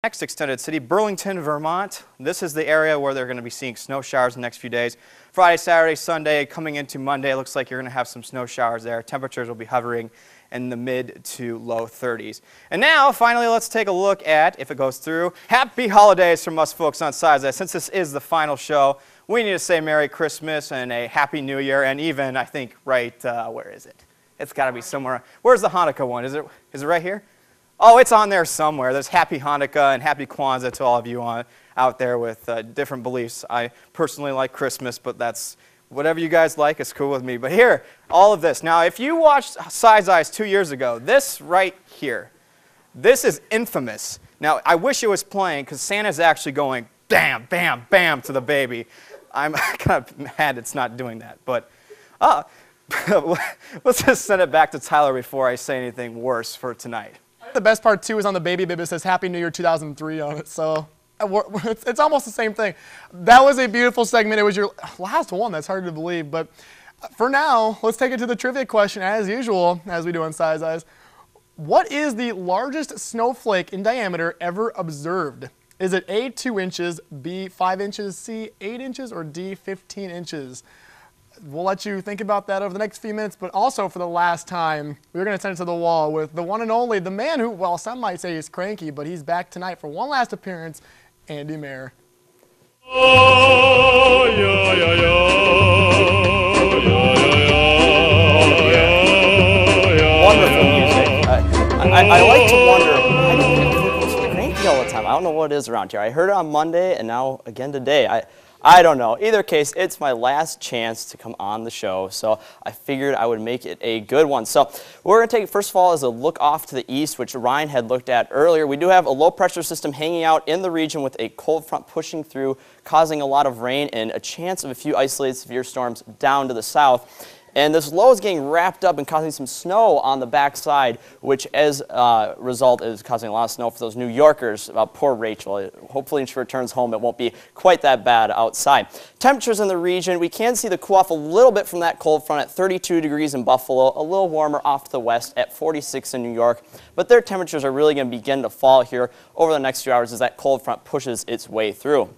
Next extended city, Burlington, Vermont. This is the area where they're going to be seeing snow showers the next few days. Friday, Saturday, Sunday, coming into Monday, it looks like you're going to have some snow showers there. Temperatures will be hovering in the mid to low 30s. And now, finally, let's take a look at, if it goes through, happy holidays from us folks on Size. Since this is the final show, we need to say Merry Christmas and a Happy New Year, and even, I think, right, where is it? It's got to be somewhere. Where's the Hanukkah one? Is it right here? Oh, it's on there somewhere. There's Happy Hanukkah and Happy Kwanzaa to all of you out there with different beliefs. I personally like Christmas, but that's whatever you guys like is cool with me. But here, all of this. Now, if you watched Size Eyes 2 years ago, this right here, this is infamous. Now, I wish it was playing because Santa's actually going bam, bam, bam to the baby. I'm kind of mad it's not doing that. But let's just send it back to Tyler before I say anything worse for tonight. The best part, too, is on the baby bib. It says Happy New Year 2003 on it, so it's almost the same thing. That was a beautiful segment. It was your last one. That's hard to believe, but for now, let's take it to the trivia question, as usual, as we do on Size Eyes. What is the largest snowflake in diameter ever observed? Is it A, 2 inches, B, 5 inches, C, 8 inches, or D, 15 inches? We'll let you think about that over the next few minutes, but also for the last time, we're going to send it to the wall with the one and only, the man who, well, some might say he's cranky, but he's back tonight for one last appearance, Andy Mair. Oh, wonderful music. I like to wonder, why do people think I'm cranky all the time? I don't know what it is around here. I heard it on Monday, and now again today. I don't know. Either case, it's my last chance to come on the show, so I figured I would make it a good one. So we're going to take, first of all, as a look off to the east, which Ryan had looked at earlier. We do have a low-pressure system hanging out in the region with a cold front pushing through, causing a lot of rain and a chance of a few isolated severe storms down to the south. And this low is getting wrapped up and causing some snow on the backside, which as a result is causing a lot of snow for those New Yorkers. Poor Rachel. Hopefully when she returns home it won't be quite that bad outside. Temperatures in the region, we can see the cool off a little bit from that cold front at 32 degrees in Buffalo, a little warmer off to the west at 46 in New York. But their temperatures are really going to begin to fall here over the next few hours as that cold front pushes its way through.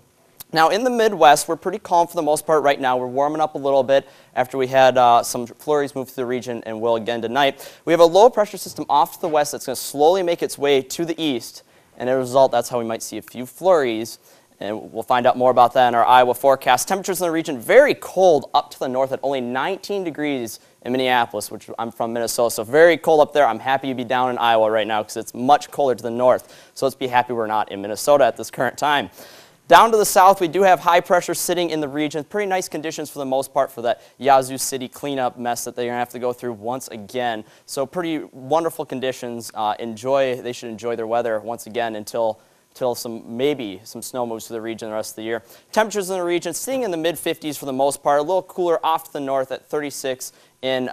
Now in the Midwest, we're pretty calm for the most part right now. We're warming up a little bit after we had some flurries move through the region and will again tonight. We have a low pressure system off to the west that's going to slowly make its way to the east. And as a result, that's how we might see a few flurries. And we'll find out more about that in our Iowa forecast. Temperatures in the region very cold up to the north at only 19 degrees in Minneapolis, which I'm from Minnesota. So very cold up there. I'm happy to be down in Iowa right now because it's much colder to the north. So let's be happy we're not in Minnesota at this current time. Down to the south, we do have high pressure sitting in the region. Pretty nice conditions for the most part for that Yazoo City cleanup mess that they're going to have to go through once again. So pretty wonderful conditions. They should enjoy their weather once again until maybe some snow moves to the region the rest of the year. Temperatures in the region sitting in the mid-50s for the most part. A little cooler off to the north at 36 in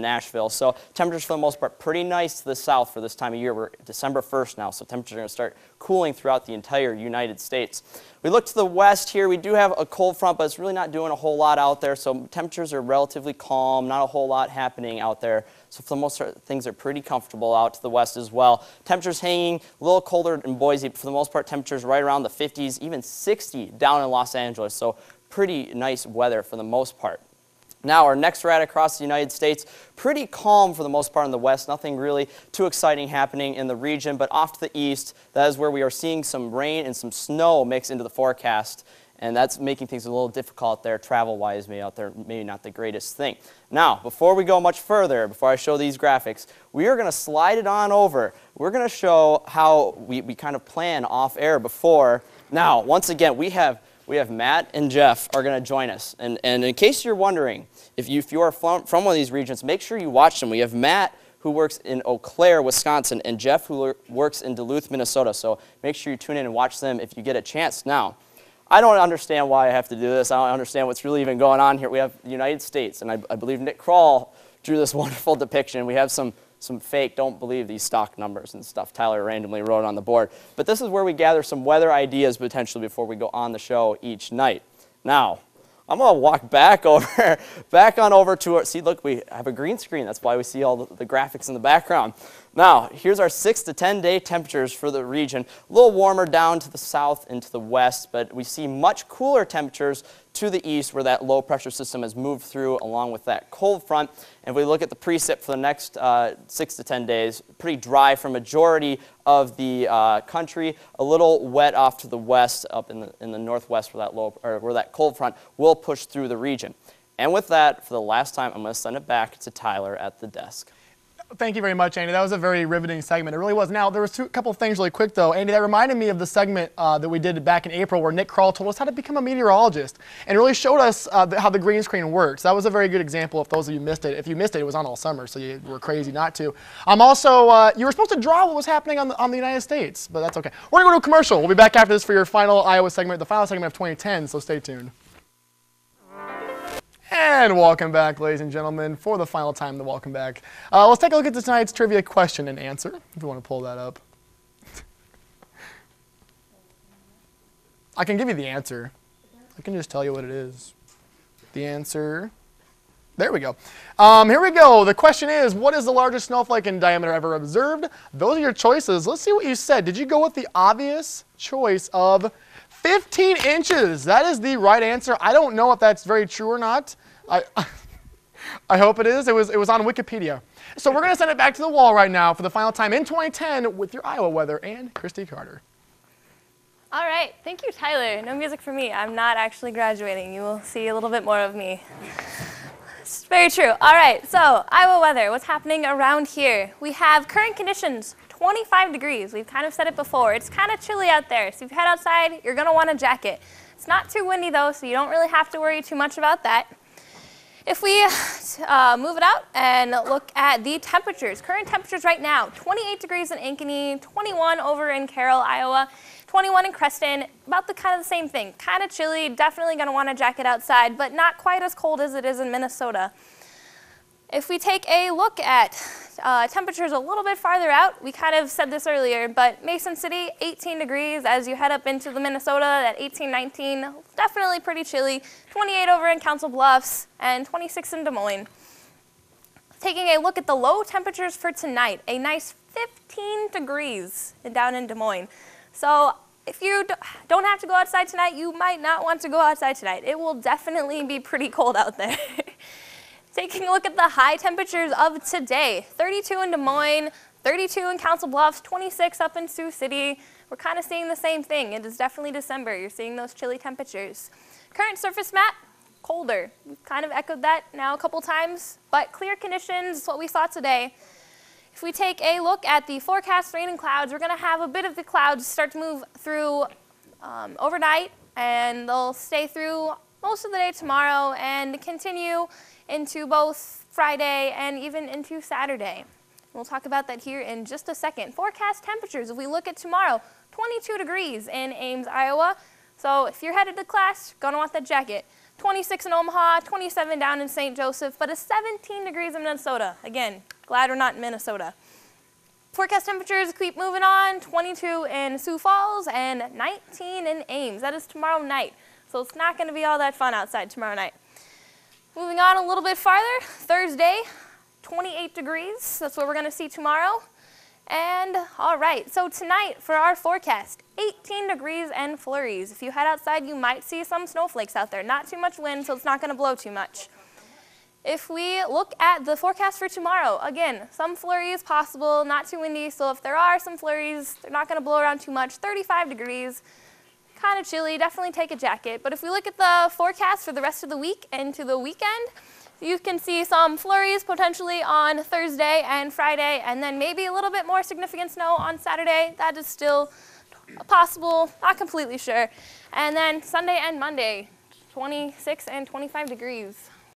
Nashville. So temperatures for the most part pretty nice to the south for this time of year. We're December 1st now, so temperatures are going to start cooling throughout the entire United States. We look to the west here. We do have a cold front, but it's really not doing a whole lot out there. So temperatures are relatively calm, not a whole lot happening out there. So for the most part, things are pretty comfortable out to the west as well. Temperatures hanging a little colder in Boise, but for the most part, temperatures right around the 50s, even 60 down in Los Angeles. So pretty nice weather for the most part. Now, our next route across the United States, pretty calm for the most part in the west. Nothing really too exciting happening in the region, but off to the east, that is where we are seeing some rain and some snow mix into the forecast, and that's making things a little difficult there travel-wise, maybe not the greatest thing. Now, before we go much further, before I show these graphics, we are going to slide it on over. We're going to show how we kind of plan off-air before. Now, once again, we have Matt and Jeff are going to join us. And in case you're wondering, if you are from one of these regions, make sure you watch them. We have Matt, who works in Eau Claire, Wisconsin, and Jeff, who works in Duluth, Minnesota. So make sure you tune in and watch them if you get a chance. Now, I don't understand why I have to do this. I don't understand what's really even going on here. We have the United States, and I believe Nick Kroll drew this wonderful depiction. We have some fake, don't believe these stock numbers and stuff Tyler randomly wrote on the board. But this is where we gather some weather ideas potentially before we go on the show each night. Now, I'm going to walk back on over to it. See, look, we have a green screen. That's why we see all the graphics in the background. Now, here's our 6 to 10 day temperatures for the region. A little warmer down to the south and to the west, but we see much cooler temperatures to the east where that low pressure system has moved through along with that cold front. And if we look at the precip for the next 6 to 10 days, pretty dry for majority of the country, a little wet off to the west up in the northwest where that cold front will push through the region. And with that, for the last time, I'm going to send it back to Tyler at the desk. Thank you very much, Andy. That was a very riveting segment. It really was. Now, there was a couple of things really quick, though. Andy, that reminded me of the segment that we did back in April where Nick Kroll told us how to become a meteorologist and really showed us how the green screen works. That was a very good example if those of you missed it. If you missed it, it was on all summer, so you were crazy not to. Also, you were supposed to draw what was happening on the United States, but that's okay. We're going to go to a commercial. We'll be back after this for your final Iowa segment, the final segment of 2010, so stay tuned. And welcome back, ladies and gentlemen, for the final time to welcome back. Let's take a look at tonight's trivia question and answer, if you want to pull that up. I can give you the answer. I can just tell you what it is. The answer, there we go. Here we go. The question is, what is the largest snowflake in diameter ever observed? Those are your choices. Let's see what you said. Did you go with the obvious choice of 15 inches? That is the right answer. I don't know if that's very true or not. I hope it is. It was on Wikipedia. So we're going to send it back to the wall right now for the final time in 2010 with your Iowa weather and Kristy Carter. All right. Thank you, Tyler. No music for me. I'm not actually graduating. You will see a little bit more of me. It's very true. All right. So Iowa weather. What's happening around here? We have current conditions. 25 degrees. We've kind of said it before. It's kind of chilly out there. So if you head outside, you're going to want a jacket. It's not too windy, though, so you don't really have to worry too much about that. If we move it out and look at the temperatures, current temperatures right now, 28 degrees in Ankeny, 21 over in Carroll, Iowa, 21 in Creston, about the kind of the same thing. Kind of chilly, definitely going to want a jacket outside, but not quite as cold as it is in Minnesota. If we take a look at temperatures a little bit farther out, we kind of said this earlier, but Mason City, 18 degrees as you head up into the Minnesota at 18, 19, definitely pretty chilly. 28 over in Council Bluffs and 26 in Des Moines. Taking a look at the low temperatures for tonight, a nice 15 degrees down in Des Moines. So if you don't have to go outside tonight, you might not want to go outside tonight. It will definitely be pretty cold out there. Taking a look at the high temperatures of today, 32 in Des Moines, 32 in Council Bluffs, 26 up in Sioux City. We're kind of seeing the same thing. It is definitely December. You're seeing those chilly temperatures. Current surface map, colder. We've kind of echoed that now a couple times, but clear conditions is what we saw today. If we take a look at the forecast rain and clouds, we're going to have a bit of the clouds start to move through overnight, and they'll stay through most of the day tomorrow and continue into both Friday and even into Saturday. We'll talk about that here in just a second. Forecast temperatures, if we look at tomorrow, 22 degrees in Ames, Iowa. So if you're headed to class, you're going to want that jacket. 26 in Omaha, 27 down in St. Joseph, but a 17 degrees in Minnesota. Again, glad we're not in Minnesota. Forecast temperatures keep moving on, 22 in Sioux Falls and 19 in Ames. That is tomorrow night. So it's not going to be all that fun outside tomorrow night. Moving on a little bit farther, Thursday, 28 degrees. That's what we're going to see tomorrow. And all right, so tonight for our forecast, 18 degrees and flurries. If you head outside, you might see some snowflakes out there. Not too much wind, so it's not going to blow too much. If we look at the forecast for tomorrow, again, some flurries possible, not too windy. So if there are some flurries, they're not going to blow around too much. 35 degrees. Kind of chilly, definitely take a jacket. But if we look at the forecast for the rest of the week and to the weekend, you can see some flurries potentially on Thursday and Friday, and then maybe a little bit more significant snow on Saturday. That is still possible, not completely sure. And then Sunday and Monday, 26 and 25 degrees.